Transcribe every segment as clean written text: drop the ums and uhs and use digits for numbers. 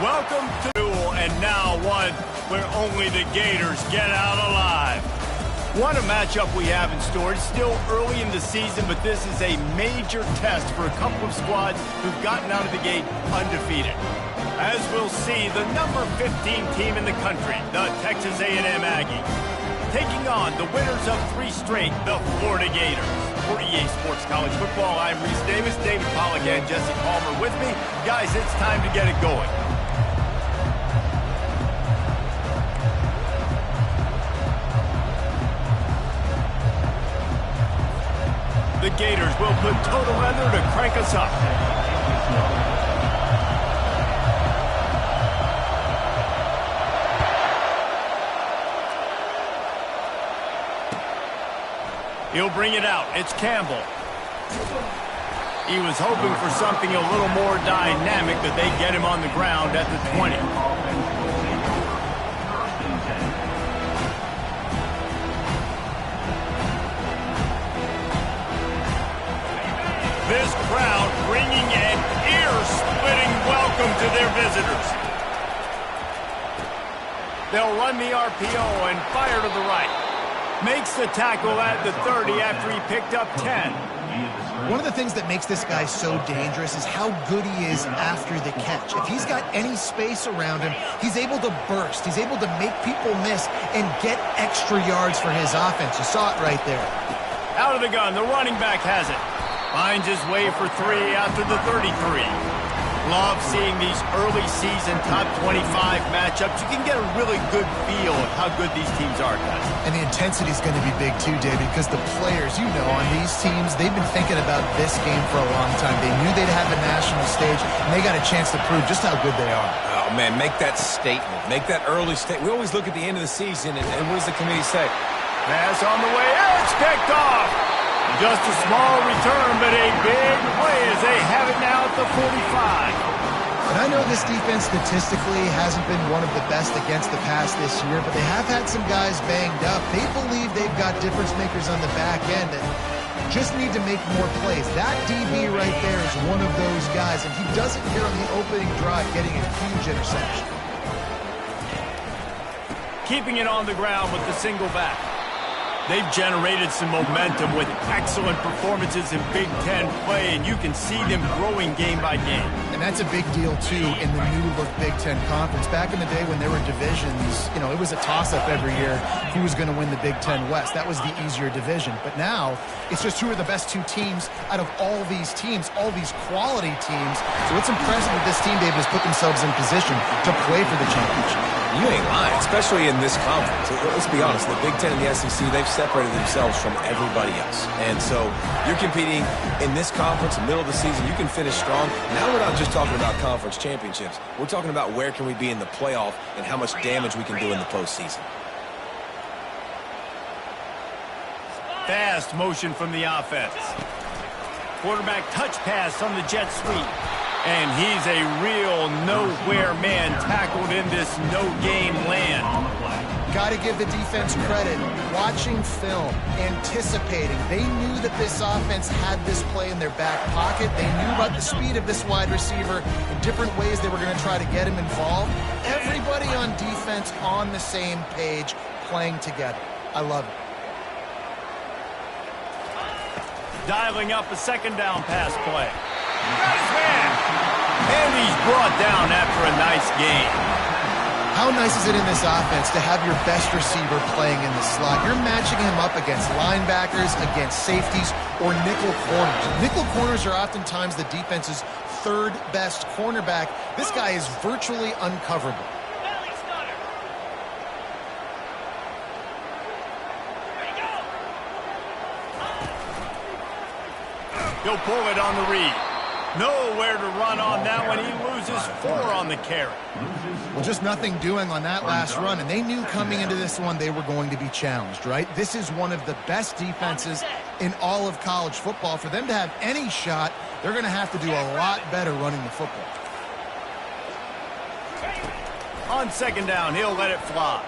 Welcome to duel, and now one where only the Gators get out alive. What a matchup we have in store. It's still early in the season, but this is a major test for a couple of squads who've gotten out of the gate undefeated. As we'll see, the number 15 team in the country, the Texas A&M Aggies, taking on the winners of 3 straight, the Florida Gators. For EA Sports College Football, I'm Reese Davis, David Pollack, and Jesse Palmer with me. Guys, it's time to get it going. The Gators will put total leather to crank us up. He'll bring it out. It's Campbell. He was hoping for something a little more dynamic, that they get him on the ground at the 20. This crowd bringing an ear-splitting welcome to their visitors. They'll run the RPO and fire to the right. Makes the tackle at the 30 after he picked up 10. One of the things that makes this guy so dangerous is how good he is after the catch. If he's got any space around him, he's able to burst. He's able to make people miss and get extra yards for his offense. You saw it right there. Out of the gun, the running back has it. Finds his way for 3 after the 33. Love seeing these early season top 25 matchups. You can get a really good feel of how good these teams are, guys. And the intensity is going to be big too, David, because the players, you know, on these teams, they've been thinking about this game for a long time. They knew they'd have a national stage, and they got a chance to prove just how good they are. Oh, man, make that statement. Make that early statement. We always look at the end of the season, and what does the committee say? Pass on the way. It's picked off. Just a small return, but a big play as they have it now at the 45. And I know this defense statistically hasn't been one of the best against the pass this year, but they have had some guys banged up. They believe they've got difference makers on the back end that just need to make more plays. That DB right there is one of those guys, and he does it here on the opening drive, getting a huge interception. Keeping it on the ground with the single back. They've generated some momentum with excellent performances in Big Ten play, and you can see them growing game by game. And that's a big deal, too, in the new-look Big Ten Conference. Back in the day when there were divisions, you know, it was a toss-up every year who was going to win the Big Ten West. That was the easier division. But now, it's just who are the best 2 teams out of all these teams, all these quality teams. So it's impressive that this team, David, has put themselves in position to play for the championship. You ain't lying, especially in this conference. Let's be honest, the Big Ten and the SEC, they've separated themselves from everybody else. And so you're competing in this conference, middle of the season, you can finish strong. Now we're not just talking about conference championships. We're talking about where can we be in the playoff and how much damage we can do in the postseason. Fast motion from the offense. Quarterback touch pass on the jet sweep. And he's a real nowhere man tackled in this no-game land. Got to give the defense credit. Watching film, anticipating. They knew that this offense had this play in their back pocket. They knew about the speed of this wide receiver and different ways they were going to try to get him involved. Everybody on defense on the same page, playing together. I love it. Dialing up a second down pass play. Got his man. And he's brought down after a nice game. How nice is it in this offense to have your best receiver playing in the slot? You're matching him up against linebackers, against safeties, or nickel corners. Nickel corners are oftentimes the defense's 3rd best cornerback. This guy is virtually uncoverable. He'll pull it on the read. Nowhere to run on that one. He loses 4 on the carry. Well, just nothing doing on that last run, and they knew coming into this one they were going to be challenged, right? This is one of the best defenses in all of college football. For them to have any shot, they're going to have to do a lot better running the football. On second down, he'll let it fly.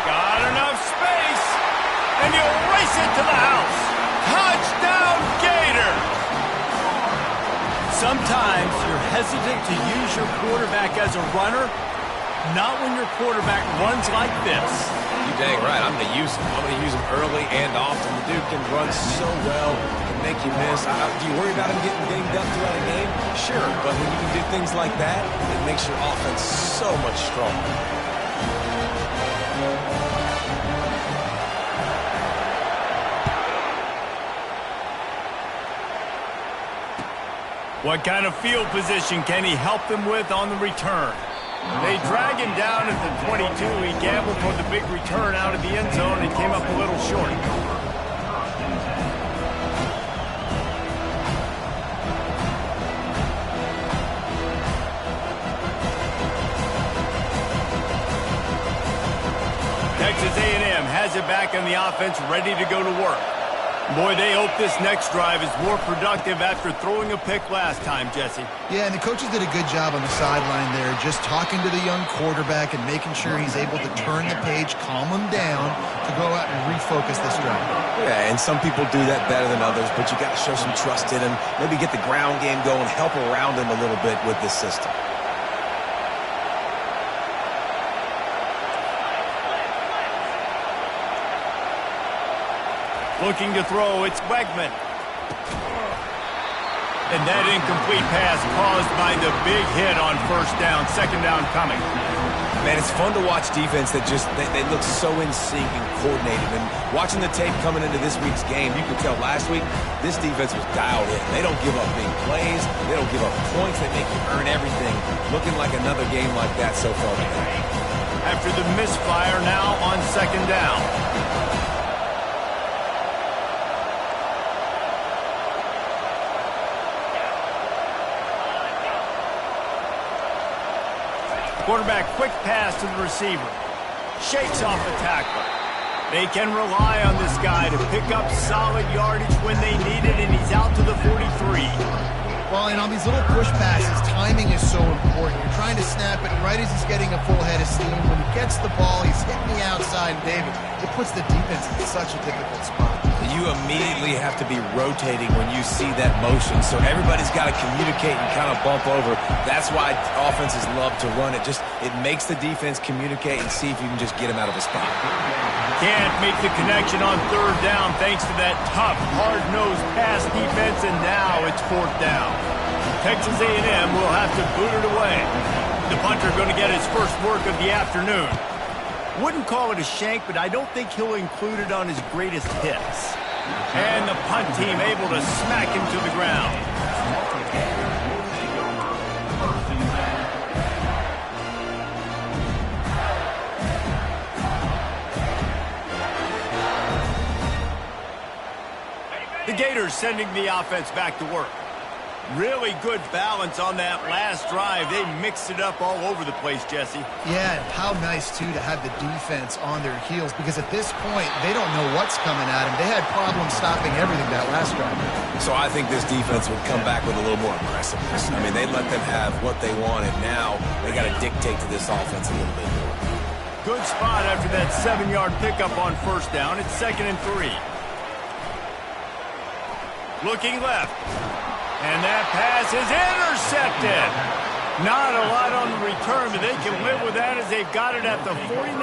Got enough space, and he'll race it to the house. Touchdown, Gator! Sometimes your hesitant to use your quarterback as a runner? Not when your quarterback runs like this. You're dang right. I'm going to use him. I'm going to use him early and often. The dude can run so well, can make you miss. Do you worry about him getting dinged up throughout a game? Sure, but when you can do things like that, it makes your offense so much stronger. What kind of field position can he help them with on the return? They drag him down at the 22. He gambled for the big return out of the end zone and came up a little short. Texas A&M has it back on the offense, ready to go to work. Boy, they hope this next drive is more productive after throwing a pick last time, Jesse. Yeah, and the coaches did a good job on the sideline there, just talking to the young quarterback and making sure he's able to turn the page, calm him down to go out and refocus this drive. Yeah, and some people do that better than others, but you got to show some trust in him, maybe get the ground game going, help around him a little bit with this system. Looking to throw, it's Wegman. And that incomplete pass caused by the big hit on first down, second down coming. Man, it's fun to watch defense that just, they look so in sync and coordinated. And watching the tape coming into this week's game, you can tell last week, this defense was dialed in. They don't give up big plays. They don't give up points. They make you earn everything. Looking like another game like that so far today. After the misfire, now on second down. Quarterback, quick pass to the receiver. Shakes off the tackler. They can rely on this guy to pick up solid yardage when they need it, and he's out to the 43. Well, and on these little push passes, timing is so important. You're trying to snap it right as he's getting a full head of steam. When he gets the ball, he's hitting the outside, and David, it puts the defense in such a difficult spot. You immediately have to be rotating when you see that motion, so everybody's got to communicate and kind of bump over. That's why offenses love to run it. It makes the defense communicate and see if you can just get him out of a spot. Can't make the connection on third down thanks to that tough, hard-nosed pass defense, and now it's fourth down. Texas A&M will have to boot it away. The punter going to get his first work of the afternoon. Wouldn't call it a shank, but I don't think he'll include it on his greatest hits. And the punt team able to smack him to the ground. The Gators sending the offense back to work. Really good balance on that last drive. They mixed it up all over the place, Jesse. Yeah, and how nice, too, to have the defense on their heels, because at this point, they don't know what's coming at them. They had problems stopping everything that last drive. So I think this defense would come back with a little more aggressiveness. I mean, they let them have what they wanted. Now they got to dictate to this offense a little bit more. Good spot after that 7-yard pickup on first down. It's 2nd and 3. Looking left. And that pass is intercepted. Not a lot on the return, but they can live with that as they've got it at the 49.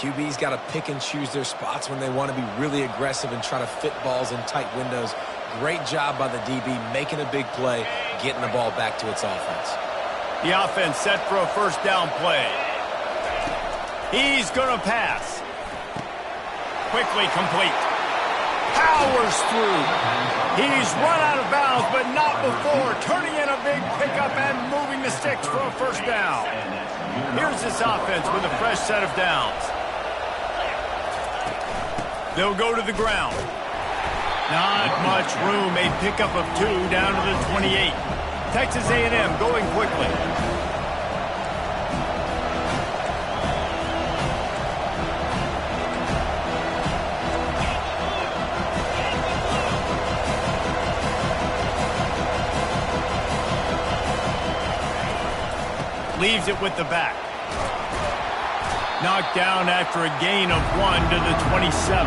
QB's got to pick and choose their spots when they want to be really aggressive and try to fit balls in tight windows. Great job by the DB making a big play, getting the ball back to its offense. The offense set for a first down play. He's going to pass. Quickly complete. Powers through. He's run out of bounds, but not before turning in a big pickup and moving the sticks for a first down. Here's this offense with a fresh set of downs. They'll go to the ground. Not much room. A pickup of 2 down to the 28. Texas A&M going quickly. Leaves it with the back. Knocked down after a gain of 1 to the 27.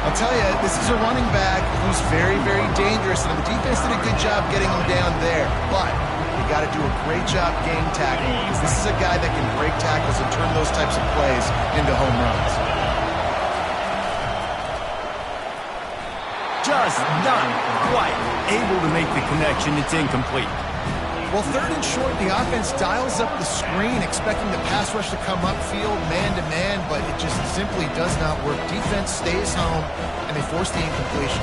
I'll tell you, this is a running back who's very, very dangerous, and the defense did a good job getting him down there. But you got to do a great job game tackling, because this is a guy that can break tackles and turn those types of plays into home runs. Just not quite able to make the connection. It's incomplete. Well, third and short, the offense dials up the screen, expecting the pass rush to come upfield, man-to-man, but it just simply does not work. Defense stays home, and they force the incompletion.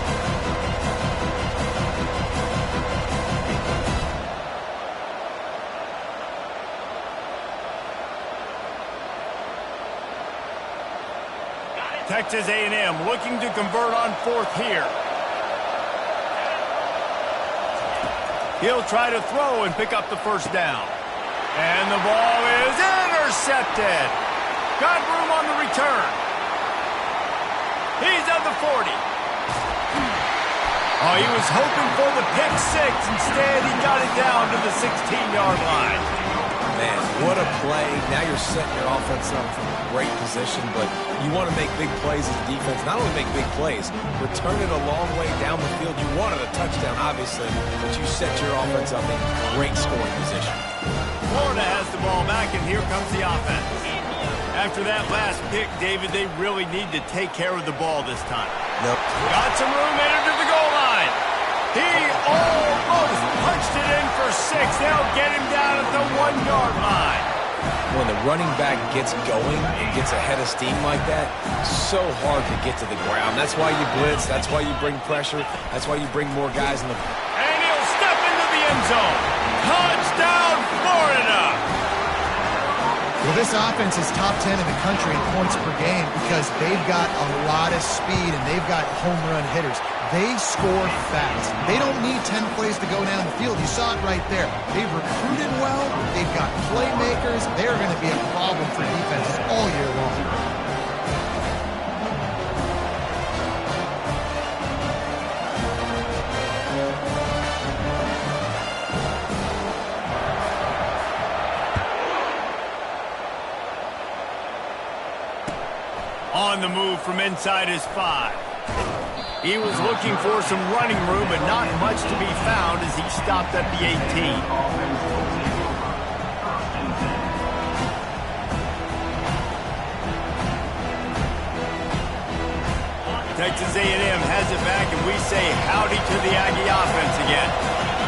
Texas A&M looking to convert on fourth here. He'll try to throw and pick up the first down. And the ball is intercepted. Got room on the return. He's at the 40. Oh, he was hoping for the pick six. Instead, he got it down to the 16-yard line. Man, what a play. Now you're setting your offense up for a great position, but you want to make big plays as a defense. Not only make big plays, return it a long way down the field. You wanted a touchdown, obviously, but you set your offense up in great scoring position. Florida has the ball back, and here comes the offense. After that last pick, David, they really need to take care of the ball this time. Nope. Got some room, entered the goal line. He almost punched it in for 6. They'll get him down at the 1-yard line. When the running back gets going and gets ahead of steam like that, so hard to get to the ground. That's why you blitz. That's why you bring pressure. That's why you bring more guys in the... And he'll step into the end zone. Touchdown, Florida! Well, this offense is top 10 in the country in points per game because they've got a lot of speed and they've got home run hitters. They score fast. They don't need 10 plays to go down the field. You saw it right there. They've recruited well. They've got playmakers. They're going to be a problem for defenses all year long. On the move from inside his 5. He was looking for some running room, but not much to be found as he stopped at the 18. Texas A&M has it back, and we say howdy to the Aggie offense again.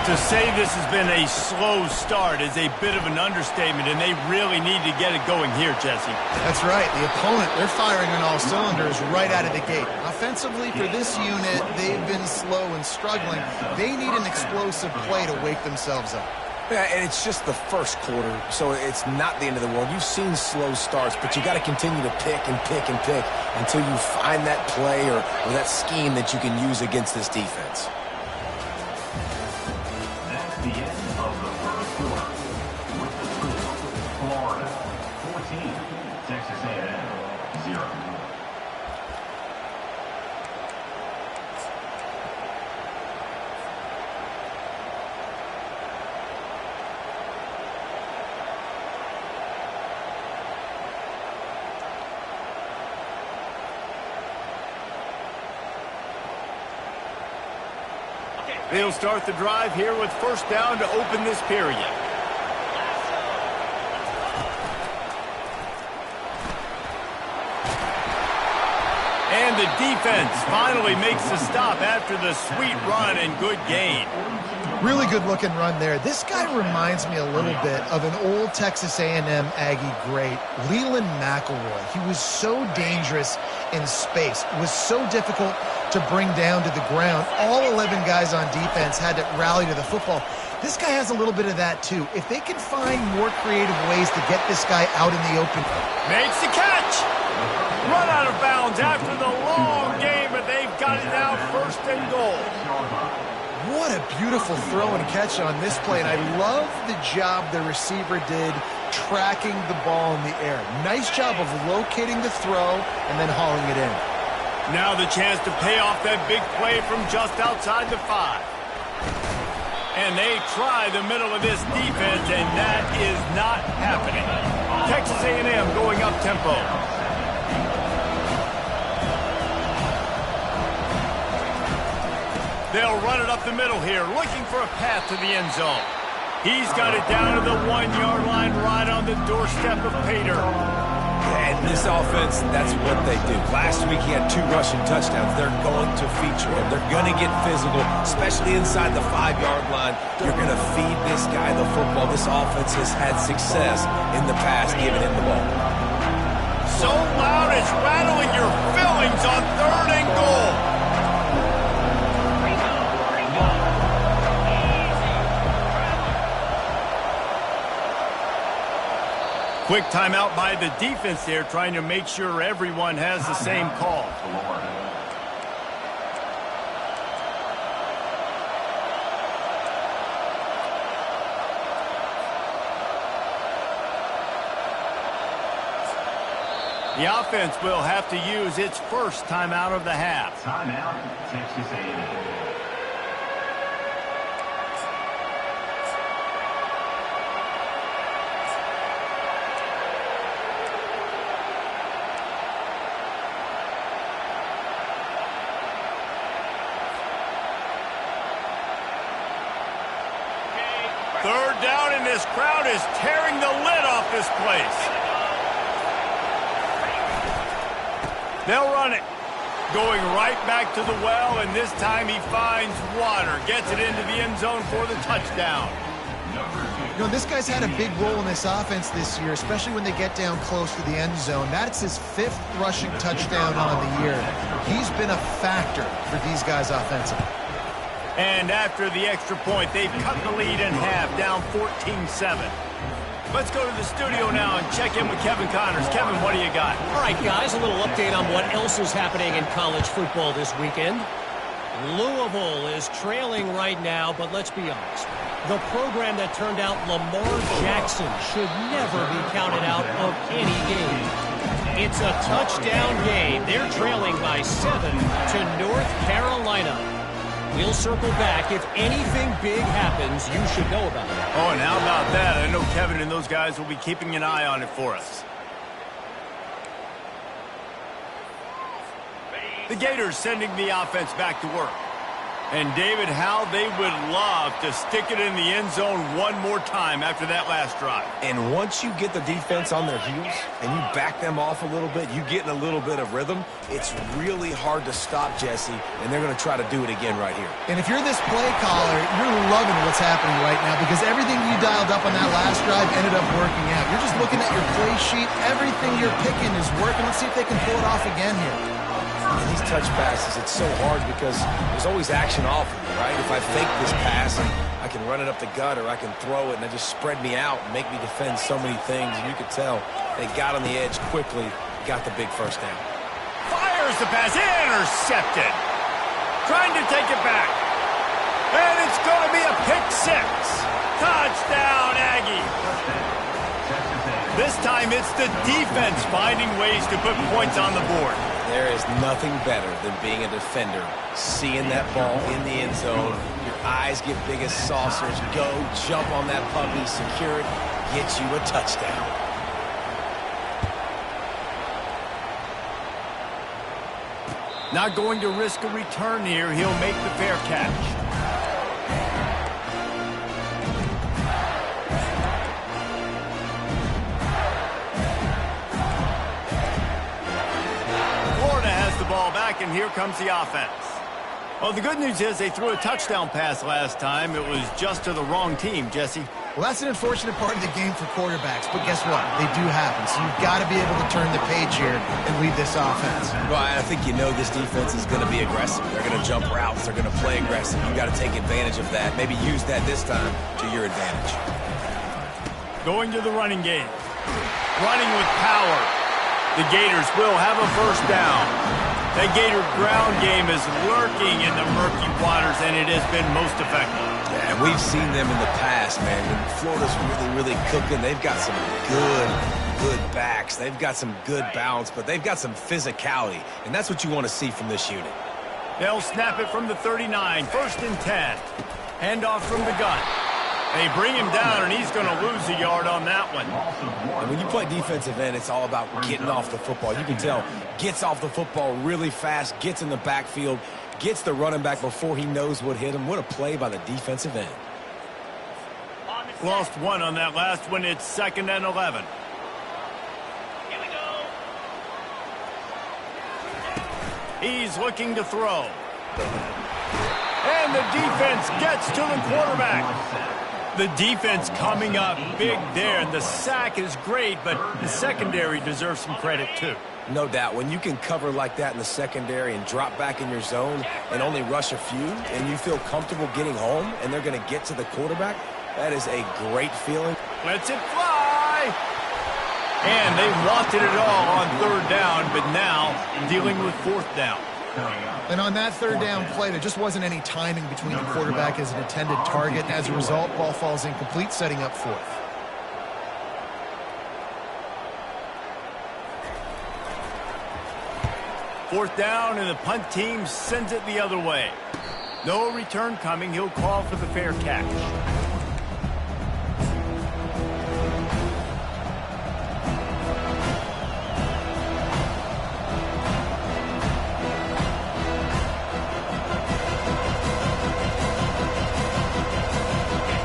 To say this has been a slow start is a bit of an understatement, and they really need to get it going here, Jesse. That's right. The opponent, they're firing on all cylinders right out of the gate. Offensively, for this unit, they've been slow and struggling. They need an explosive play to wake themselves up. Yeah, and it's just the first quarter, so it's not the end of the world. You've seen slow starts, but you got to continue to pick and pick and pick until you find that play or that scheme that you can use against this defense. The end of the first quarter. With the score, Florida 14, Texas A&M 0. They'll start the drive here with first down to open this period. And the defense finally makes the stop after the sweet run and good gain. Really good-looking run there. This guy reminds me a little bit of an old Texas A&M Aggie great, Leland McElroy. He was so dangerous in space. It was so difficult to bring down to the ground. All 11 guys on defense had to rally to the football. This guy has a little bit of that, too. If they can find more creative ways to get this guy out in the open. Makes the catch. Run out of bounds after the long game, but they've got it now first and goal. What a beautiful throw and catch on this play, and I love the job the receiver did tracking the ball in the air. Nice job of locating the throw and then hauling it in. Now the chance to pay off that big play from just outside the 5. And they try the middle of this defense, and that is not happening. Texas A&M going up tempo. They'll run it up the middle here, looking for a path to the end zone. He's got it down to the 1-yard line right on the doorstep of Pater. And this offense, that's what they do. Last week he had 2 rushing touchdowns. They're going to feature him. They're going to get physical, especially inside the 5-yard line. You're going to feed this guy the football. This offense has had success in the past giving him the ball. So loud it's rattling your fillings on 3rd and goal. Quick timeout by the defense there, trying to make sure everyone has the same call. The offense will have to use its first timeout of the half. Timeout, Texas A&M. Third down, and this crowd is tearing the lid off this place. They'll run it. Going right back to the well, and this time he finds water. Gets it into the end zone for the touchdown. You know, this guy's had a big role in this offense this year, especially when they get down close to the end zone. That's his 5th rushing touchdown on the year. He's been a factor for these guys offensively. And after the extra point, they've cut the lead in half, down 14-7. Let's go to the studio now and check in with Kevin Connors. Kevin, what do you got? All right, guys, a little update on what else is happening in college football this weekend. Louisville is trailing right now, but let's be honest. The program that turned out Lamar Jackson should never be counted out of any game. It's a touchdown game. They're trailing by 7 to North Carolina. We'll circle back. If anything big happens, you should know about it. Oh, and how about that? I know Kevin and those guys will be keeping an eye on it for us. The Gators sending the offense back to work. And David, how they would love to stick it in the end zone one more time after that last drive. And once you get the defense on their heels and you back them off a little bit, you get in a little bit of rhythm, it's really hard to stop Jesse, and they're going to try to do it again right here. And if you're this play caller, you're loving what's happening right now because everything you dialed up on that last drive ended up working out. You're just looking at your play sheet. Everything you're picking is working. Let's see if they can pull it off again here. These touch passes, it's so hard because there's always action off of you, right? If I fake this pass, and I can run it up the gut or I can throw it and they just spread me out and make me defend so many things. And you could tell they got on the edge quickly, got the big first down. Fires the pass, intercepted. Trying to take it back. And it's going to be a pick 6. Touchdown, Aggie. This time it's the defense finding ways to put points on the board. There is nothing better than being a defender, seeing that ball in the end zone, your eyes get big as saucers, go, jump on that puppy, secure it, get you a touchdown. Not going to risk a return here, he'll make the fair catch. Ball back, and here comes the offense. Well, the good news is they threw a touchdown pass last time. It was just to the wrong team, Jesse. Well, that's an unfortunate part of the game for quarterbacks, but guess what? They do happen, so you've got to be able to turn the page here and lead this offense. Well, I think you know this defense is going to be aggressive. They're going to jump routes. They're going to play aggressive. You've got to take advantage of that. Maybe use that this time to your advantage. Going to the running game. Running with power. The Gators will have a first down. The Gator ground game is lurking in the murky waters, and it has been most effective. Yeah, and we've seen them in the past, man. When Florida's really cooking, they've got some good backs. They've got some good balance, but they've got some physicality, and that's what you want to see from this unit. They'll snap it from the 39, 1st and 10. Handoff from the gun. They bring him down, and he's going to lose a yard on that one. And when you play defensive end, it's all about getting off the football. You can tell, gets off the football really fast, gets in the backfield, Gets the running back before he knows what hit him. What a play by the defensive end. Lost one on that last one. It's 2nd and 11. Here we go. He's looking to throw. And the defense gets to the quarterback. The defense coming up big there, and the sack is great, but the secondary deserves some credit too. No doubt. When you can cover like that in the secondary and drop back in your zone and only rush a few, and you feel comfortable getting home, and they're going to get to the quarterback, that is a great feeling. Lets it fly. And they wanted it all on 3rd down, but now dealing with 4th down. And on that 3rd down play, there just wasn't any timing between the quarterback as an intended target. And as a result, ball falls incomplete, setting up 4th. Fourth down, and the punt team sends it the other way. No return coming. He'll call for the fair catch.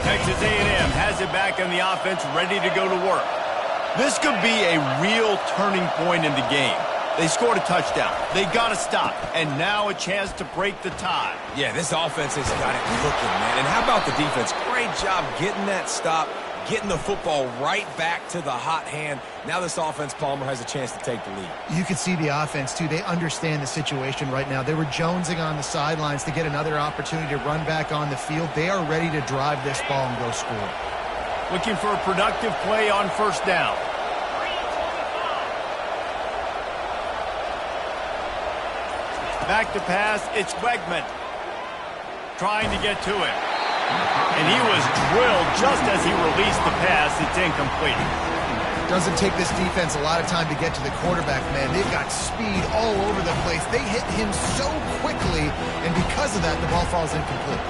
Texas A&M has it back on the offense, ready to go to work. This could be a real turning point in the game. They scored a touchdown. They got to stop. And now a chance to break the tie. Yeah, this offense has got it cooking, man. And how about the defense? Great job getting that stop, getting the football right back to the hot hand. Now this offense, Palmer, has a chance to take the lead. You can see the offense, too. They understand the situation right now. They were jonesing on the sidelines to get another opportunity to run back on the field. They are ready to drive this ball and go score. Looking for a productive play on 1st down. Back to pass, it's Wegman trying to get to it. And he was drilled just as he released the pass. It's incomplete. Doesn't take this defense a lot of time to get to the quarterback, man. They've got speed all over the place. They hit him so quickly, and because of that, the ball falls incomplete.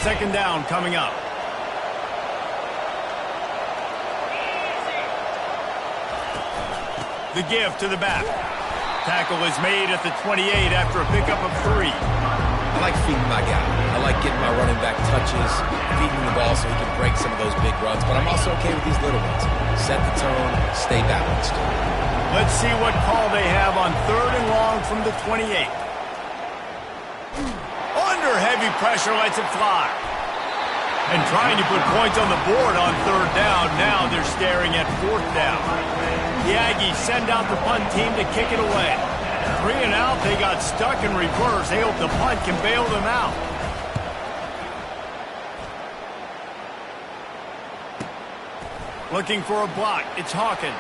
Second down coming up. The give to the back. Tackle is made at the 28 after a pickup of 3. I like feeding my guy. I like getting my running back touches, feeding the ball so he can break some of those big runs. But I'm also okay with these little ones. Set the tone, stay balanced. Let's see what call they have on 3rd and long from the 28. Under heavy pressure, lets it fly. And trying to put points on the board on 3rd down. Now they're staring at 4th down. The Aggies send out the punt team to kick it away. 3 and out, they got stuck in reverse. They hope the punt can bail them out. Looking for a block, it's Hawkins.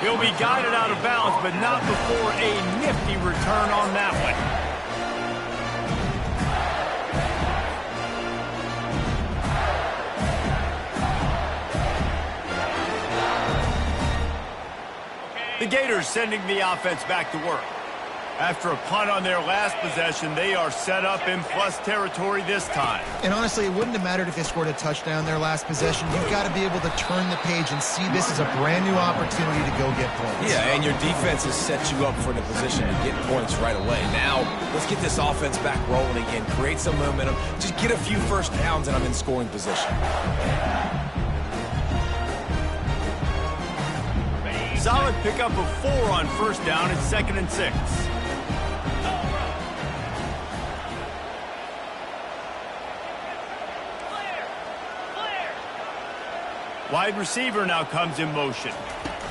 He'll be guided out of bounds, but not before a nifty return on that one. The Gators sending the offense back to work. After a punt on their last possession, they are set up in plus territory this time. And honestly, it wouldn't have mattered if they scored a touchdown their last possession. You've got to be able to turn the page and see this as a brand new opportunity to go get points. Yeah, and your defense has set you up for the position to get points right away. Now, let's get this offense back rolling again, create some momentum, just get a few first downs, and I'm in scoring position. Solid pickup of 4 on 1st down. It's 2nd and 6. Wide receiver now comes in motion.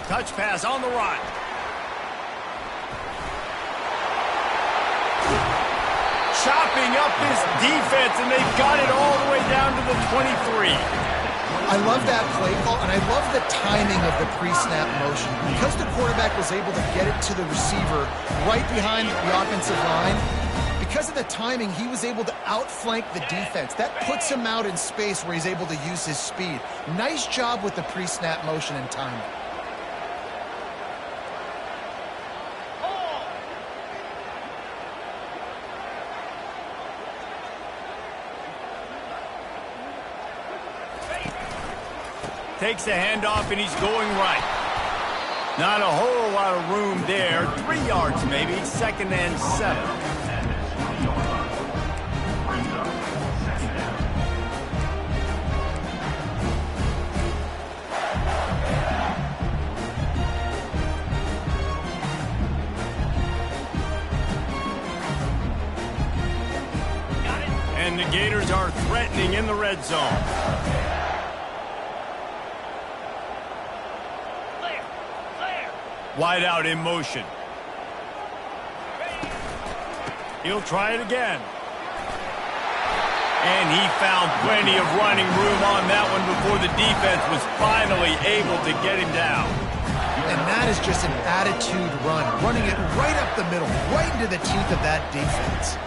Touch pass on the run. Chopping up this defense, and they've got it all the way down to the 23. I love that play call, and I love the timing of the pre-snap motion. Because the quarterback was able to get it to the receiver right behind the offensive line, because of the timing, he was able to outflank the defense. That puts him out in space where he's able to use his speed. Nice job with the pre-snap motion and timing. Takes the handoff, and he's going right. Not a whole lot of room there. 3 yards maybe. 2nd and 7. And the Gators are threatening in the red zone. Wide out in motion. He'll try it again. And he found plenty of running room on that one before the defense was finally able to get him down. And that is just an attitude run, running it right up the middle, right into the teeth of that defense.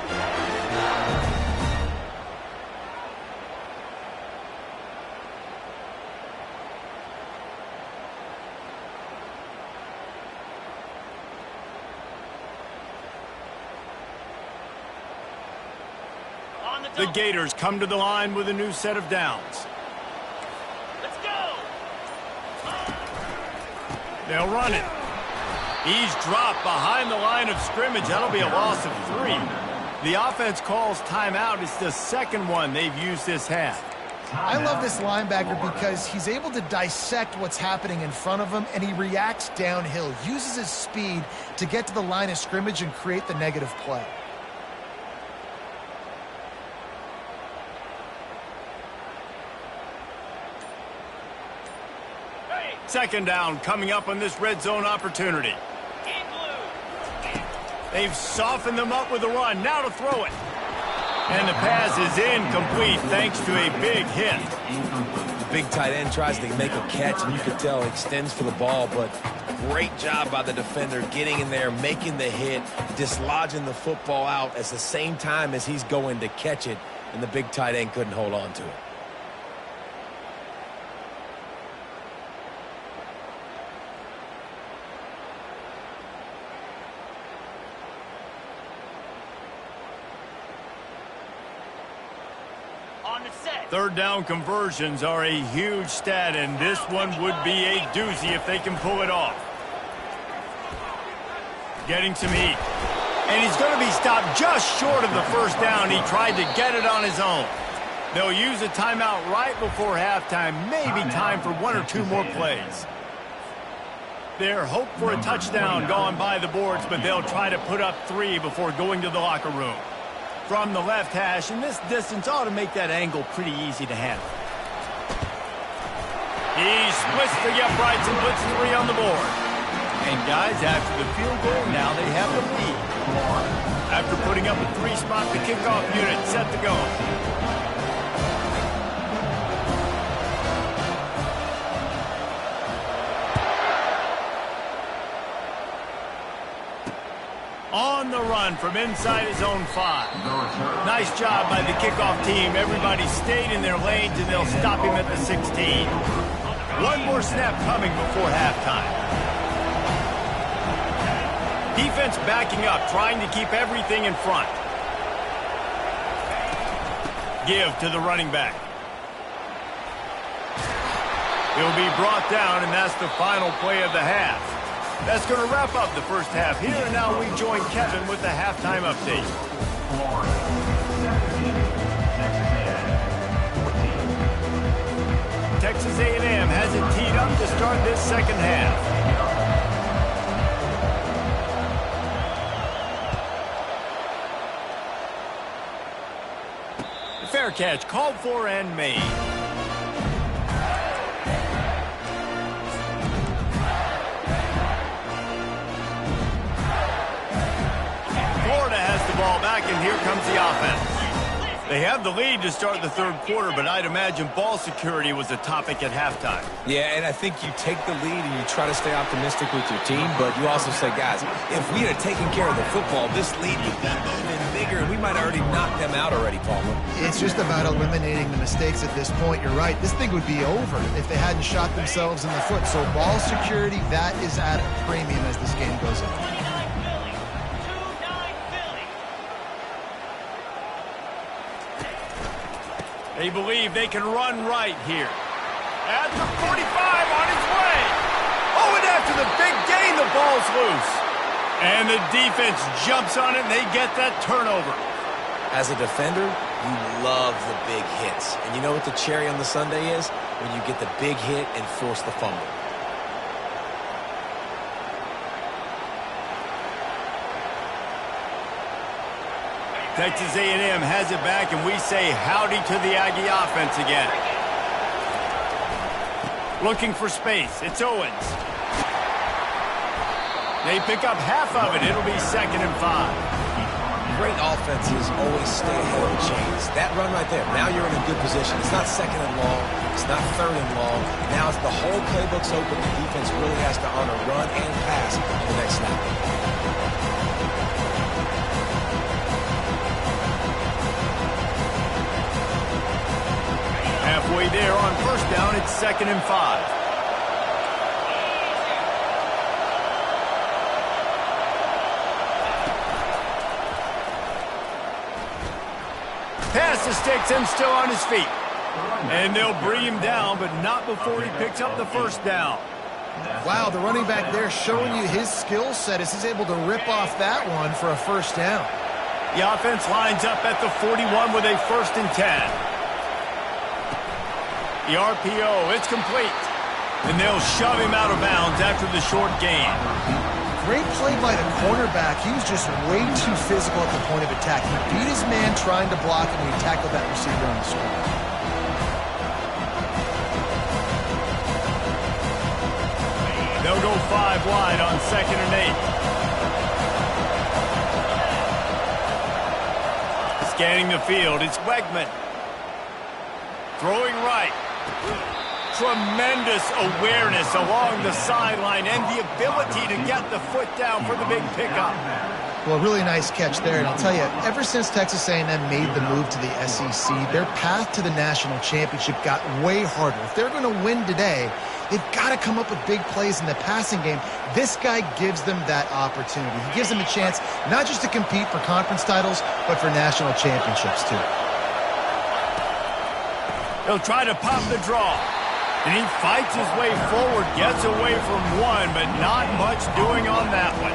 The Gators come to the line with a new set of downs. Let's go! They'll run it. He's dropped behind the line of scrimmage. That'll be a loss of 3. The offense calls timeout. It's the 2nd one they've used this half. I love this linebacker because he's able to dissect what's happening in front of him, and he reacts downhill, uses his speed to get to the line of scrimmage and create the negative play. Second down coming up on this red zone opportunity. They've softened them up with a run. Now to throw it. And the pass is incomplete thanks to a big hit. The big tight end tries to make a catch, and you can tell extends for the ball, but great job by the defender getting in there, making the hit, dislodging the football out at the same time as he's going to catch it, and the big tight end couldn't hold on to it. Third down conversions are a huge stat, and this one would be a doozy if they can pull it off. Getting some heat. And he's going to be stopped just short of the first down. He tried to get it on his own. They'll use a timeout right before halftime. Maybe time for 1 or 2 more plays. Their hope for a touchdown gone by the boards, but they'll try to put up 3 before going to the locker room. From the left hash, and this distance ought to make that angle pretty easy to handle. He splits the uprights and puts 3 on the board. And guys, after the field goal, now they have the lead. After putting up a 3-spot, the kickoff unit set to go. On the run from inside his own 5. Nice job by the kickoff team. Everybody stayed in their lanes, and they'll stop him at the 16. One more snap coming before halftime. Defense backing up, trying to keep everything in front. Give to the running back. He'll be brought down, and that's the final play of the half. That's going to wrap up the first half here, and now we join Kevin with the halftime update. Texas A&M has it teed up to start this second half. Fair catch called for and made. Ball back, and here comes the offense. They have the lead to start the third quarter, but I'd imagine ball security was a topic at halftime. Yeah, and I think you take the lead and you try to stay optimistic with your team, but you also say, guys, if we had taken care of the football, this lead would be even bigger, and we might have already knocked them out already, Palmer. It's just about eliminating the mistakes at this point. You're right. This thing would be over if they hadn't shot themselves in the foot. So ball security, that is at a premium as this game goes on. They believe they can run right here. At the 45, on his way. Oh, and after the big gain, the ball's loose. And the defense jumps on it, and they get that turnover. As a defender, you love the big hits. And you know what the cherry on the sundae is? When you get the big hit and force the fumble. Texas A&M has it back, and we say howdy to the Aggie offense again. Looking for space. It's Owens. They pick up half of it. It'll be 2nd and 5. Great offenses always stay ahead of the chains. That run right there, now you're in a good position. It's not 2nd and long. It's not 3rd and long. Now it's the whole playbook's open. The defense really has to honor run and pass on the next snap. Halfway there on 1st down, it's 2nd and 5. Pass the sticks, him still on his feet. And they'll bring him down, but not before he picks up the 1st down. Wow, the running back there showing you his skill set as he's able to rip off that one for a 1st down. The offense lines up at the 41 with a 1st and 10. The RPO, it's complete. And they'll shove him out of bounds after the short gain. Great play by the cornerback. He was just way too physical at the point of attack. He beat his man trying to block him, and he tackled that receiver on the screen. They'll go 5 wide on 2nd and 8. Scanning the field, it's Wegman. Throwing right. Tremendous awareness along the sideline and the ability to get the foot down for the big pickup. Well, really nice catch there. And I'll tell you, ever since Texas A&M made the move to the SEC, their path to the national championship got way harder. If they're going to win today, they've got to come up with big plays in the passing game. This guy gives them that opportunity. He gives them a chance not just to compete for conference titles, but for national championships, too. He'll try to pop the draw. And he fights his way forward, gets away from one, but not much doing on that one.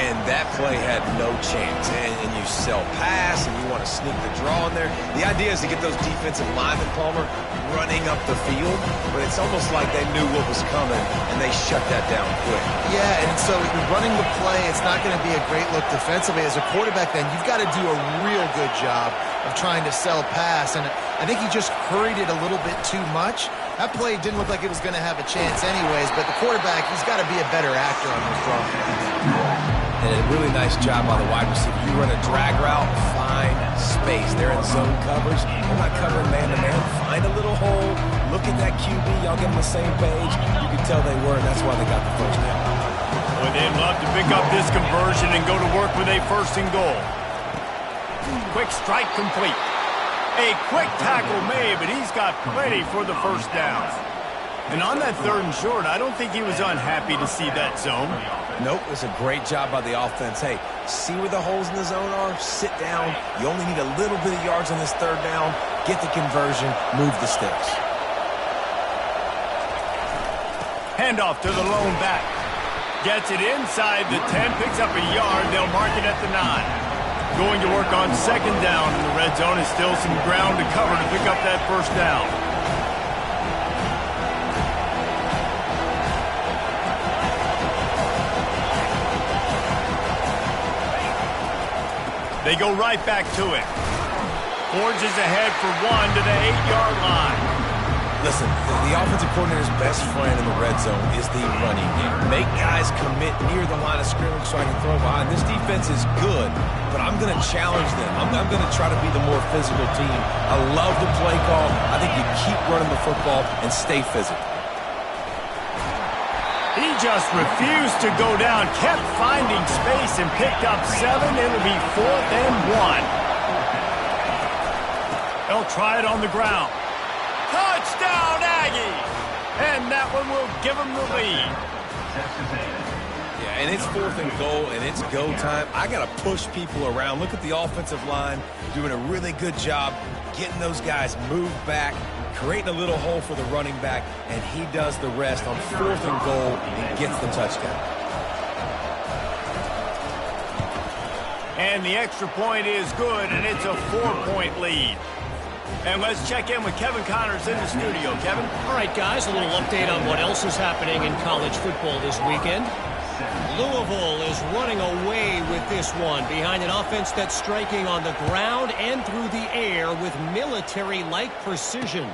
And that play had no chance. And you sell pass, and you want to sneak the draw in there. The idea is to get those defensive linemen, Palmer, running up the field. But it's almost like they knew what was coming, and they shut that down quick. Yeah, and so running the play, it's not going to be a great look defensively. As a quarterback, then, you've got to do a real good job of trying to sell pass. And I think he just hurried it a little bit too much. That play didn't look like it was going to have a chance anyways, but the quarterback, he's got to be a better actor on those draw plays. And a really nice job by the wide receiver. You run a drag route, find space. They're in zone coverage. They're not covering man-to-man. Find a little hole. Look at that QB. Y'all get on the same page. You can tell they were, and that's why they got the 1st down. Well, they'd love to pick up this conversion and go to work with a 1st and goal. Quick strike complete. A quick tackle made, but he's got plenty for the 1st down. And on that 3rd and short, I don't think he was unhappy to see that zone. Nope, it was a great job by the offense. Hey, see where the holes in the zone are? Sit down. You only need a little bit of yards on this 3rd down. Get the conversion. Move the sticks. Handoff to the lone back. Gets it inside the 10, picks up a yard. They'll mark it at the 9. Going to work on 2nd down in the red zone. Is still some ground to cover to pick up that 1st down. They go right back to it. Forges ahead for 1 to the 8-yard line. Listen, the offensive coordinator's best friend in the red zone is the running game. Make guys commit near the line of scrimmage so I can throw behind. This defense is good, but I'm going to challenge them. I'm going to try to be the more physical team. I love the play call. I think you keep running the football and stay physical. He just refused to go down, kept finding space and picked up 7. It'll be 4th and 1. They'll try it on the ground. Touchdown, Aggie! And that one will give them the lead. Yeah, and it's 4th and goal, and it's go time. I got to push people around. Look at the offensive line doing a really good job getting those guys moved back, creating a little hole for the running back, and he does the rest on 4th and goal and gets the touchdown. And the extra point is good, and it's a 4-point lead. And let's check in with Kevin Connors in the studio. Kevin? All right, guys, a little update on what else is happening in college football this weekend. Louisville is running away with this one behind an offense that's striking on the ground and through the air with military-like precision.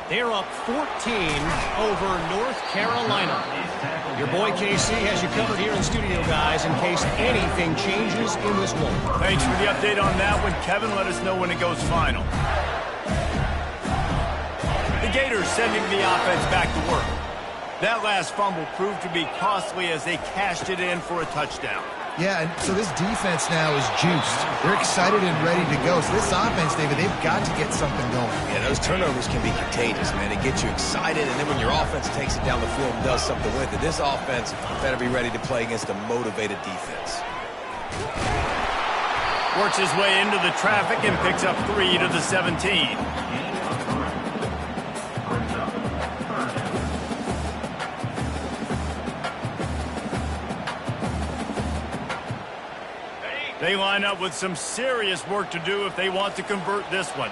They're up 14 over North Carolina. Your boy KC has you covered here in studio, guys, in case anything changes in this one. Thanks for the update on that one, Kevin. Let us know when it goes final. The Gators sending the offense back to work. That last fumble proved to be costly as they cashed it in for a touchdown. Yeah, and so this defense now is juiced. They're excited and ready to go. So this offense, David, they've got to get something going. Yeah, those turnovers can be contagious, man. It gets you excited, and then when your offense takes it down the field and does something with it, this offense better be ready to play against a motivated defense. Works his way into the traffic and picks up 3 to the 17. They line up with some serious work to do if they want to convert this one.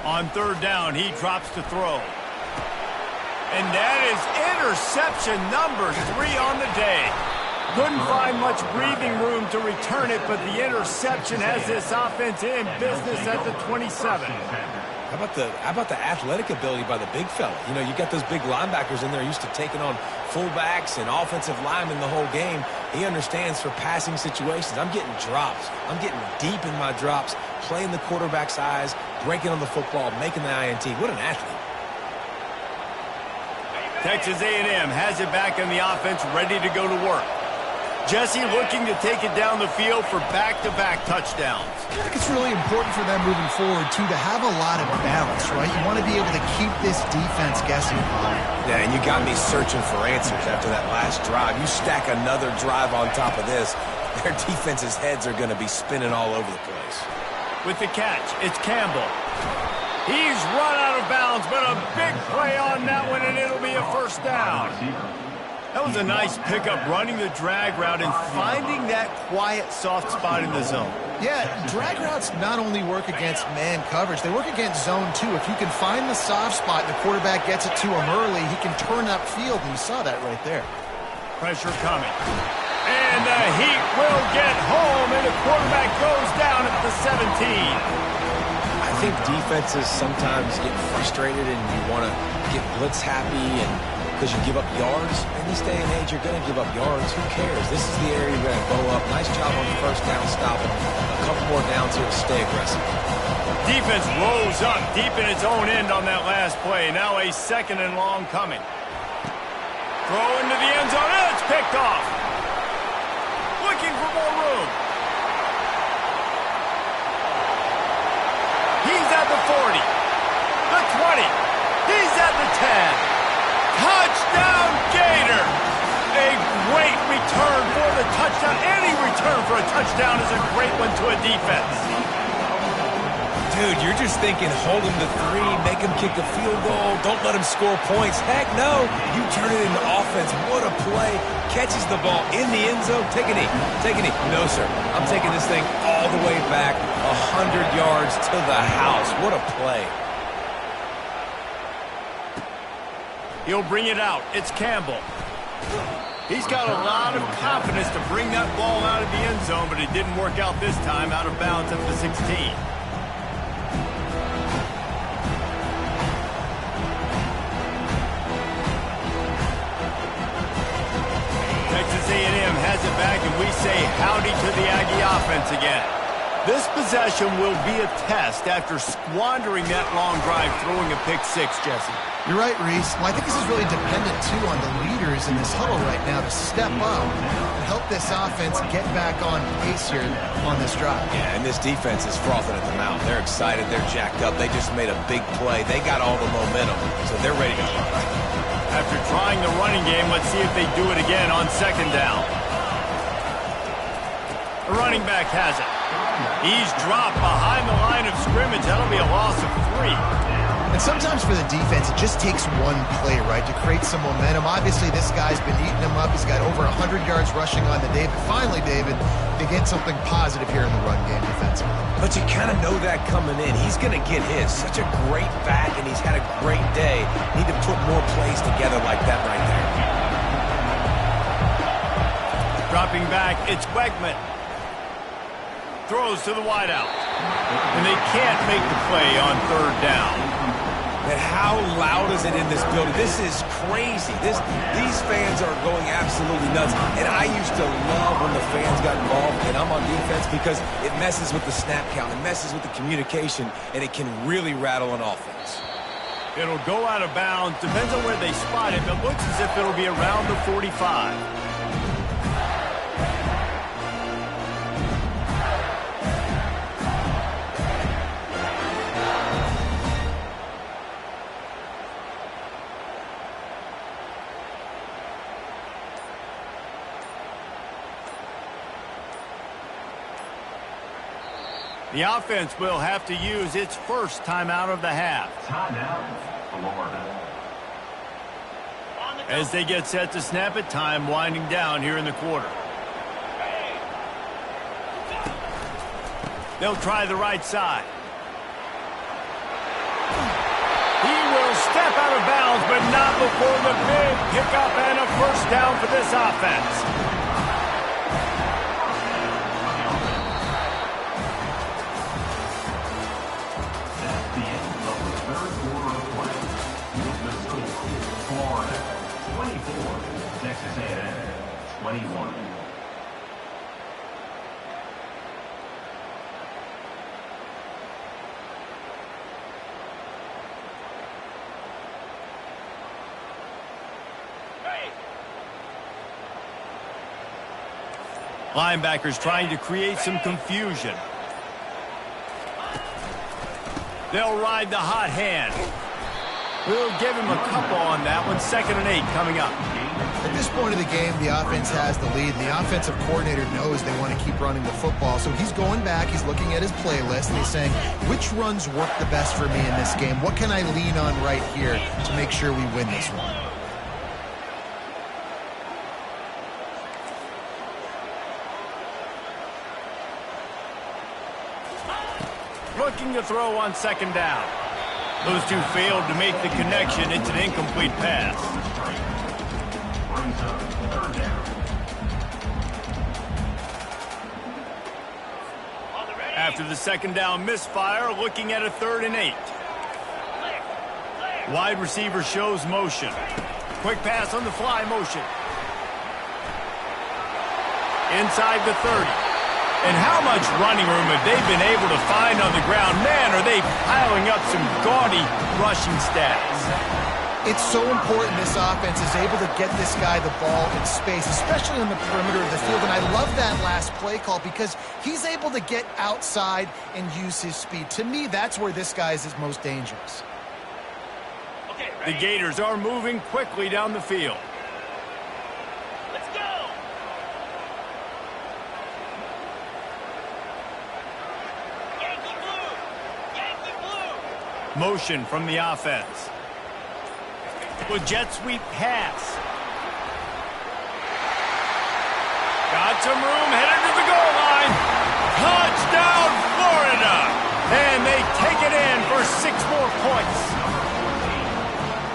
On 3rd down, he drops to throw. And that is interception number 3 on the day. Couldn't find much breathing room to return it, but the interception has this offense in business at the 27. How about the athletic ability by the big fella? You know, you got those big linebackers in there used to taking on fullbacks and offensive linemen the whole game. He understands for passing situations. I'm getting drops. I'm getting deep in my drops, playing the quarterback's eyes, breaking on the football, making the INT. What an athlete. Texas A&M has it back in the offense, ready to go to work. Jesse looking to take it down the field for back-to-back touchdowns. I think it's really important for them moving forward, too, to have a lot of balance, right? You want to be able to keep this defense guessing. Yeah, and you got me searching for answers after that last drive. You stack another drive on top of this, their defense's heads are going to be spinning all over the place. With the catch, it's Campbell. He's run out of bounds, but a big play on that one, and it'll be a first down. That was a nice pickup, running the drag route and finding that quiet, soft spot in the zone. Yeah, drag routes not only work against man coverage, they work against zone, too. If you can find the soft spot and the quarterback gets it to him early, he can turn upfield, and you saw that right there. Pressure coming. And the heat will get home, and the quarterback goes down at the 17. I think defenses sometimes get frustrated and you want to get blitz happy and because you give up yards. In this day and age, you're going to give up yards. Who cares? This is the area you're going to go up. Nice job on the first down, stopping. A couple more downs here to stay aggressive. Defense rolls up deep in its own end on that last play. Now a 2nd and long coming. Throw into the end zone, and it's picked off. Looking for more room. He's at the 40, the 20. He's at the 10. Touchdown, Gator! A great return for the touchdown. Any return for a touchdown is a great one to a defense. Dude, you're just thinking hold him to 3, make him kick a field goal, don't let him score points. Heck no, you turn it into offense. What a play. Catches the ball in the end zone. Take a knee. Take a knee. No, sir. I'm taking this thing all the way back 100 yards to the house. What a play. He'll bring it out. It's Campbell. He's got a lot of confidence to bring that ball out of the end zone, but it didn't work out this time, out of bounds at the 16. Texas A&M has it back, and we say howdy to the Aggie offense again. This possession will be a test after squandering that long drive, throwing a pick 6, Jesse. You're right, Reese. Well, I think this is really dependent, too, on the leaders in this huddle right now to step up and help this offense get back on pace here on this drive. Yeah, and this defense is frothing at the mouth. They're excited. They're jacked up. They just made a big play. They got all the momentum, so they're ready to go. After trying the running game, let's see if they do it again on 2nd down. The running back has it. He's dropped behind the line of scrimmage. That'll be a loss of 3. And sometimes for the defense, it just takes one play, right, to create some momentum. Obviously, this guy's been eating him up. He's got over 100 yards rushing on the day. But finally, David, they get something positive here in the run game defensively. But you kind of know that coming in. He's going to get his. Such a great back, and he's had a great day. Need to put more plays together like that right there. Dropping back, it's Wegman. Throws to the wideout. And they can't make the play on 3rd down. And how loud is it in this building? This is crazy. These fans are going absolutely nuts. And I used to love when the fans got involved, and I'm on defense, because it messes with the snap count. It messes with the communication, and it can really rattle an offense. It'll go out of bounds. Depends on where they spot it, but looks as if it'll be around the 45. The offense will have to use its first timeout of the half. Timeout, Florida. As they get set to snap it, time winding down here in the quarter. They'll try the right side. He will step out of bounds, but not before the big pickup and a first down for this offense. Texas A&M, 21. Linebackers trying to create some confusion. They'll ride the hot hand. We'll give him a couple on that one. 2nd and 8 coming up. At this point of the game, the offense has the lead, and the offensive coordinator knows they want to keep running the football. So he's going back, he's looking at his playlist, and he's saying, which runs work the best for me in this game? What can I lean on right here to make sure we win this one? Looking to throw on 2nd down. Those two failed to make the connection. It's an incomplete pass. After the 2nd down misfire, looking at a 3rd and 8. Wide receiver shows motion. Quick pass on the fly motion. Inside the 30. And how much running room have they been able to find on the ground? Man, are they piling up some gaudy rushing stats. It's so important this offense is able to get this guy the ball in space, especially on the perimeter of the field. And I love that last play call because he's able to get outside and use his speed. To me, that's where this guy is his most dangerous. The Gators are moving quickly down the field. Let's go! Yankee blue! Yankee blue! Motion from the offense. With jet sweep pass. Got some room, headed to the goal line. Touchdown, Florida! And they take it in for 6 more points.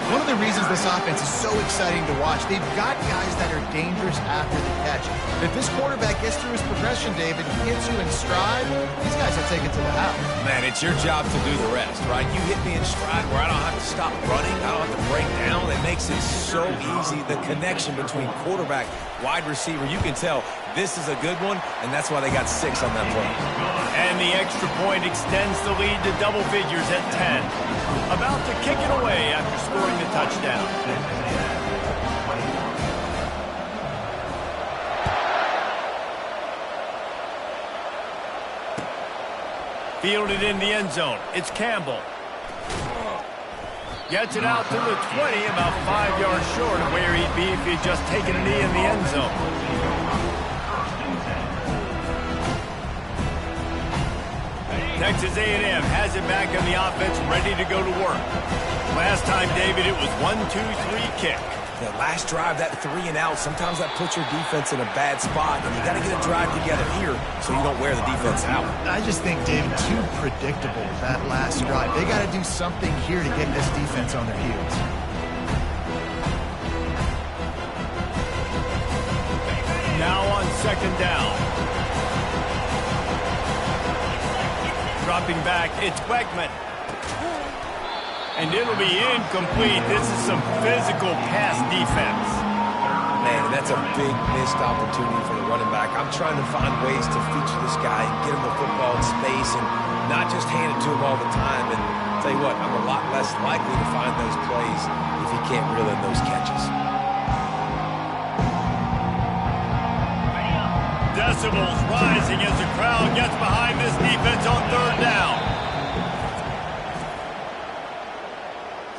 One of the reasons this offense is so exciting to watch, they've got guys that are dangerous after the catch. If this quarterback gets through his progression, David, he hits you in stride, these guys will take it to the house. Man, it's your job to do the rest, right? You hit me in stride where I don't have to stop running. I don't have to break down. It makes it so easy. The connection between quarterback, wide receiver, you can tell this is a good one, and that's why they got 6 on that play. And the extra point extends the lead to double figures at 10. About to kick it away after scoring the touchdown. Fielded in the end zone. It's Campbell. Gets it out to the 20, about 5 yards short of where he'd be if he'd just taken a knee in the end zone. Texas A&M has it back in the offense, ready to go to work. Last time, David, it was 1-2-3 kick. The last drive, that 3 and out, sometimes that puts your defense in a bad spot, and you got to get a drive together here so you don't wear the defense out. I just think, David, too predictable, that last drive. They got to do something here to get this defense on their heels. Now on second down. Dropping back, it's Wegman. And it'll be incomplete. This is some physical pass defense. Man, that's a big missed opportunity for the running back. I'm trying to find ways to feature this guy and get him the football in space and not just hand it to him all the time. And I'll tell you what, I'm a lot less likely to find those plays if he can't reel in those catches. Decibels rising as the crowd gets behind this defense on third down.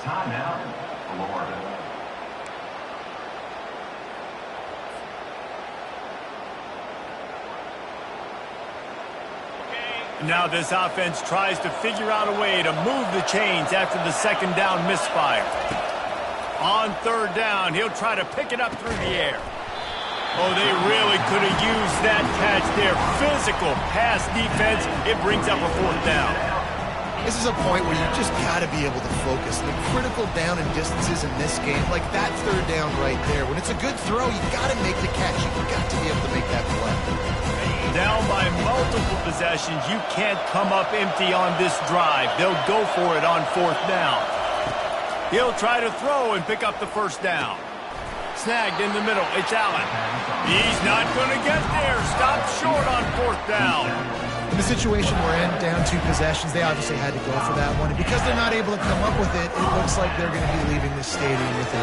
Timeout, Florida. Now this offense tries to figure out a way to move the chains after the second down misfire. On third down, he'll try to pick it up through the air. Oh, they really could have used that catch there. Physical pass defense. It brings up a fourth down. This is a point where you just got to be able to focus. The critical down and distances in this game, like that third down right there. When it's a good throw, you got to make the catch. You got to be able to make that play. Down by multiple possessions, you can't come up empty on this drive. They'll go for it on fourth down. He'll try to throw and pick up the first down. Snagged in the middle. It's Allen. He's not going to get there. Stopped short on fourth down. In the situation we're in, down 2 possessions, they obviously had to go for that one. And because they're not able to come up with it, it looks like they're going to be leaving this stadium with it.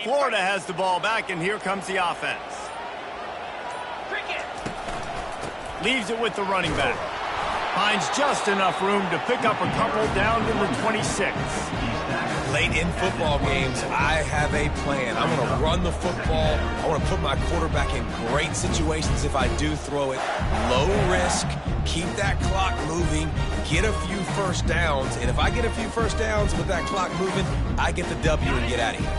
Florida has the ball back, and here comes the offense. Leaves it with the running back. Finds just enough room to pick up a couple down to the 26. Late in football games, I have a plan. I'm going to run the football. I want to put my quarterback in great situations if I do throw it. Low risk, keep that clock moving, get a few first downs. And if I get a few first downs with that clock moving, I get the W and get out of here.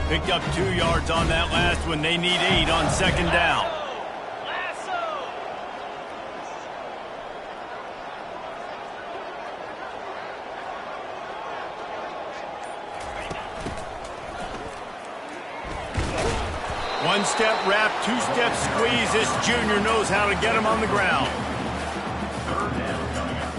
Picked up 2 yards on that last one. They need 8 on second down. One-step wrap, 2-step squeeze. This junior knows how to get him on the ground. Third down coming up.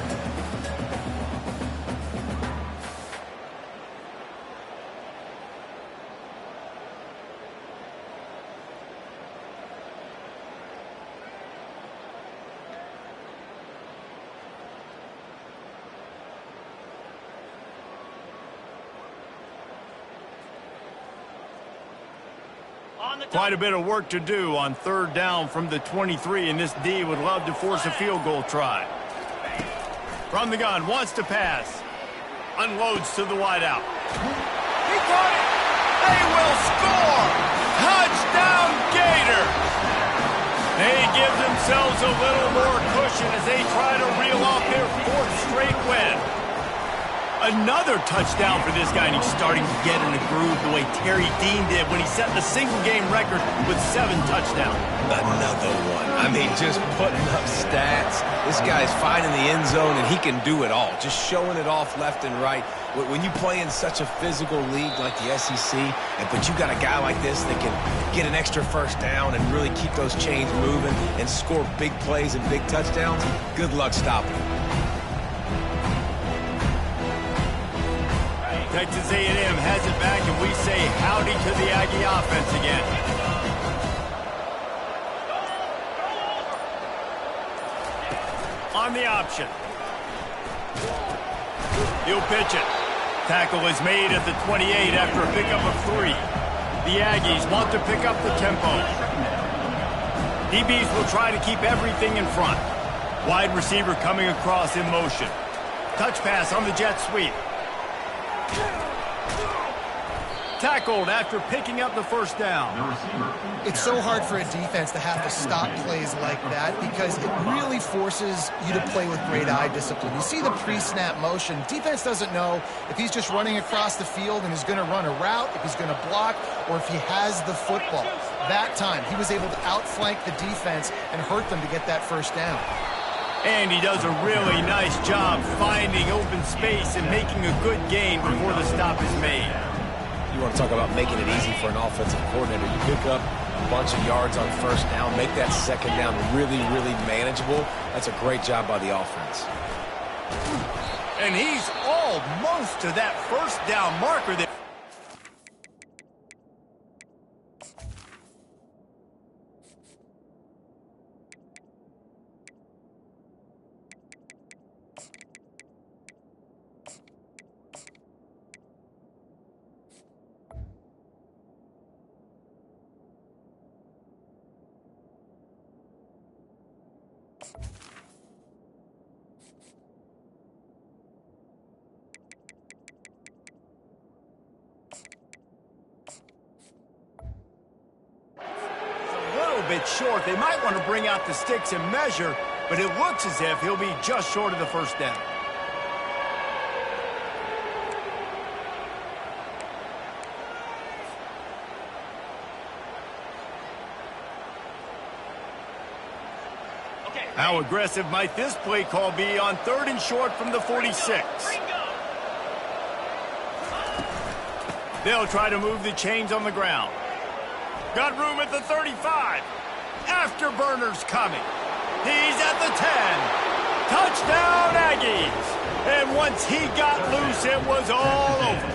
Quite a bit of work to do on third down from the 23, and this D would love to force a field goal try. From the gun, wants to pass. Unloads to the wideout. He got it! They will score! Touchdown, Gator! They give themselves a little more cushion as they try to reel off their 4th straight win. Another touchdown for this guy, and he's starting to get in a groove the way Terry Dean did when he set the single-game record with 7 touchdowns. Another one. I mean, just putting up stats. This guy's finding the end zone, and he can do it all. Just showing it off left and right. When you play in such a physical league like the SEC, but you got a guy like this that can get an extra first down and really keep those chains moving and score big plays and big touchdowns, good luck stopping him. Texas A&M has it back, and we say howdy to the Aggie offense again. On the option. He'll pitch it. Tackle is made at the 28 after a pickup of 3. The Aggies want to pick up the tempo. DBs will try to keep everything in front. Wide receiver coming across in motion. Touch pass on the jet sweep. tackled after picking up the first down. It's so hard for a defense to have to stop plays like that because it really forces you to play with great eye discipline. You see the pre-snap motion. Defense doesn't know if he's just running across the field and is going to run a route, if he's going to block, or if he has the football. That time, he was able to outflank the defense and hurt them to get that first down. And he does a really nice job finding open space and making a good gain before the stop is made. You want to talk about making it easy for an offensive coordinator. You pick up a bunch of yards on first down, make that second down really, really manageable. That's a great job by the offense. And he's almost to that first down marker there. Bit short. They might want to bring out the sticks and measure, but it looks as if he'll be just short of the first down. Okay. How aggressive might this play call be on 3rd and short from the 46? They'll try to move the chains on the ground. Got room at the 35. Afterburners coming. He's at the 10. Touchdown, Aggies. And once he got loose, it was all over.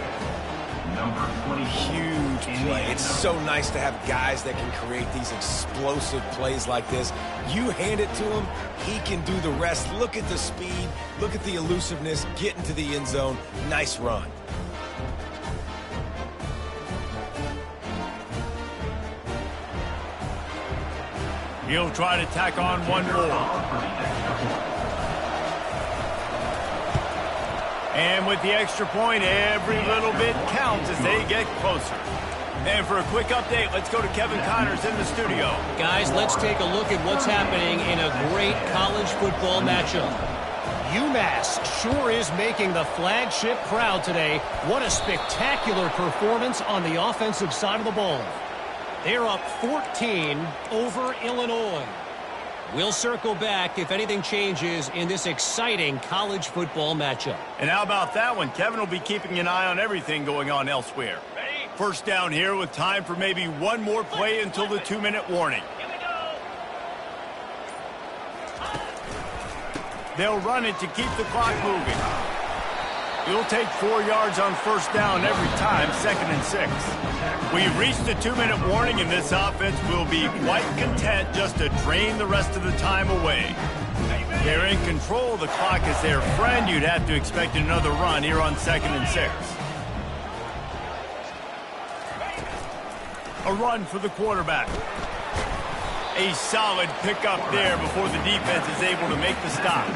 Huge play. It's so nice to have guys that can create these explosive plays like this. You hand it to him, he can do the rest. Look at the speed. Look at the elusiveness. Get into the end zone. Nice run. He'll try to tack on one more. And with the extra point, every little bit counts as they get closer. And for a quick update, let's go to Kevin Connors in the studio. Guys, let's take a look at what's happening in a great college football matchup. UMass sure is making the flagship proud today. What a spectacular performance on the offensive side of the ball. They're up 14 over Illinois. We'll circle back if anything changes in this exciting college football matchup. And how about that one? Kevin will be keeping an eye on everything going on elsewhere. First down here with time for maybe one more play until the 2-minute warning. Here we go. They'll run it to keep the clock moving. He'll take 4 yards on first down every time, 2nd and 6. We've reached the 2-minute warning, and this offense will be quite content just to drain the rest of the time away. They're in control. The clock is their friend. You'd have to expect another run here on 2nd and 6. A run for the quarterback. A solid pickup there before the defense is able to make the stop.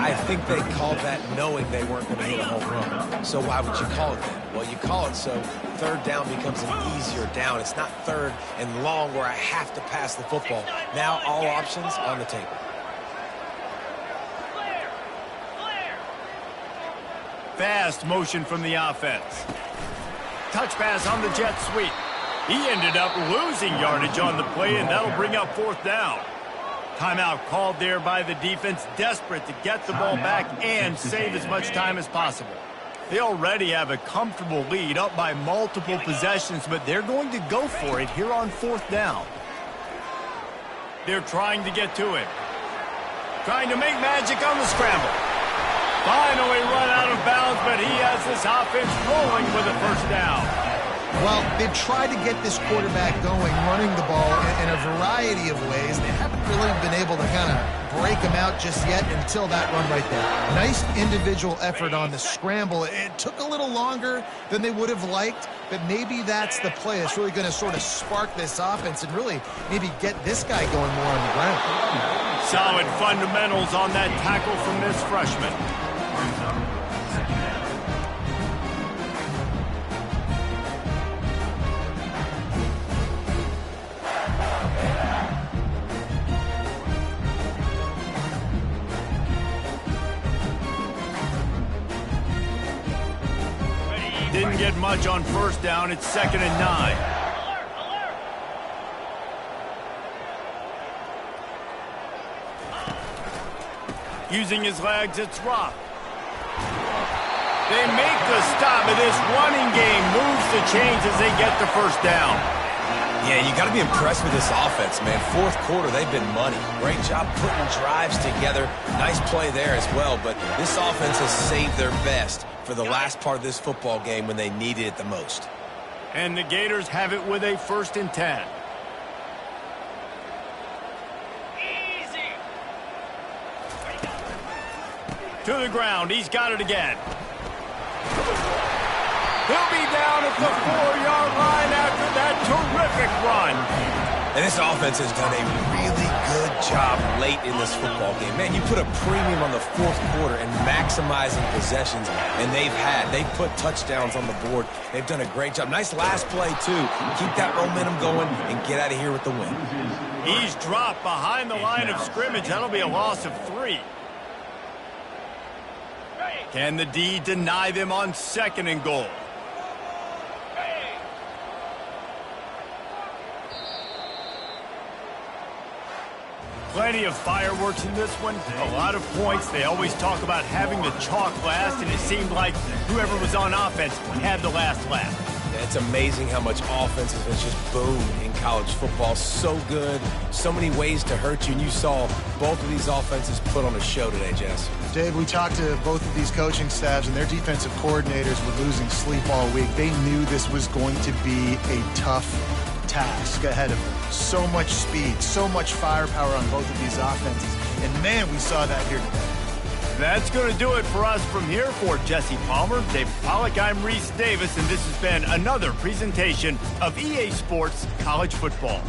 I think they called that knowing they weren't going to hit a home run. So why would you call it that? Well, you call it so 3rd down becomes an easier down. It's not 3rd and long where I have to pass the football. Now all options on the table. Fast motion from the offense. Touch pass on the jet sweep. He ended up losing yardage on the play, and that'll bring up 4th down. Timeout called there by the defense, desperate to get the ball back and save as much time as possible. They already have a comfortable lead, up by multiple possessions, but they're going to go for it here on 4th down. They're trying to get to it. Trying to make magic on the scramble. Finally run out of bounds, but he has this offense rolling with a first down. Well, they've tried to get this quarterback going, running the ball in a variety of ways. They haven't really been able to kind of break him out just yet until that run right there. Nice individual effort on the scramble. It took a little longer than they would have liked, but maybe that's the play that's really going to sort of spark this offense and really maybe get this guy going more on the ground. Solid fundamentals on that tackle from this freshman. get much on first down. It's 2nd and 9. Alert, alert. Using his legs, it's Rock. They make the stop, and this running game moves the chains as they get the first down. Yeah, you got to be impressed with this offense, man. Fourth quarter, they've been money. Great job putting drives together. Nice play there as well, but this offense has saved their best for the last part of this football game when they needed it the most. And the Gators have it with a 1st and 10. Easy. To the ground, he's got it again. He'll be down at the 4-yard line after that terrific run. And this offense has done a really good job late in this football game. Man, you put a premium on the fourth quarter and maximizing possessions, and they've put touchdowns on the board. They've done a great job. Nice last play, too. Keep that momentum going and get out of here with the win. He's dropped behind the line of scrimmage. That'll be a loss of 3. Can the D deny them on 2nd and goal? Plenty of fireworks in this one. A lot of points. They always talk about having the chalk last, and it seemed like whoever was on offense had the last laugh. It's amazing how much offense has just boomed in college football. So good. So many ways to hurt you. And you saw both of these offenses put on a show today, Jess. Dave, we talked to both of these coaching staffs, and their defensive coordinators were losing sleep all week. They knew this was going to be a tough task ahead of them. So much speed, so much firepower on both of these offenses. And, man, we saw that here today. That's going to do it for us from here. For Jesse Palmer, David Pollack, I'm Reese Davis, and this has been another presentation of EA Sports College Football.